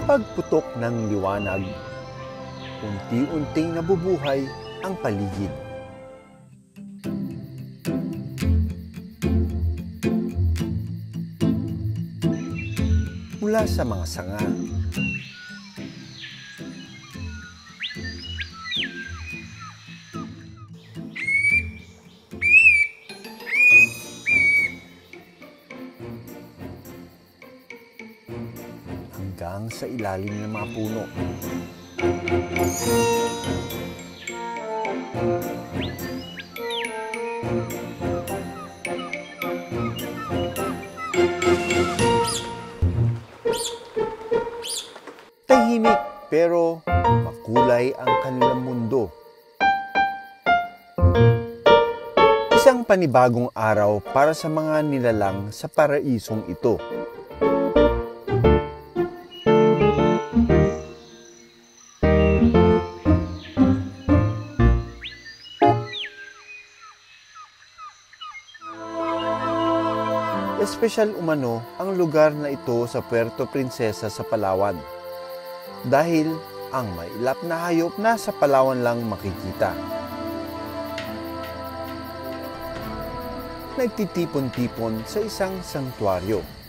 pagputok ng liwanag, unti-unting nabubuhay ang paligid. Mula sa mga sanga, hanggang sa ilalim ng mga puno. Tahimik pero makulay ang kanilang mundo. Isang panibagong araw para sa mga nilalang sa paraisong ito. Espesyal umano ang lugar na ito sa Puerto Princesa sa Palawan. Dahil ang mailap na hayop na sa Palawan lang makikita. Nagtitipon-tipon sa isang sanktuaryo.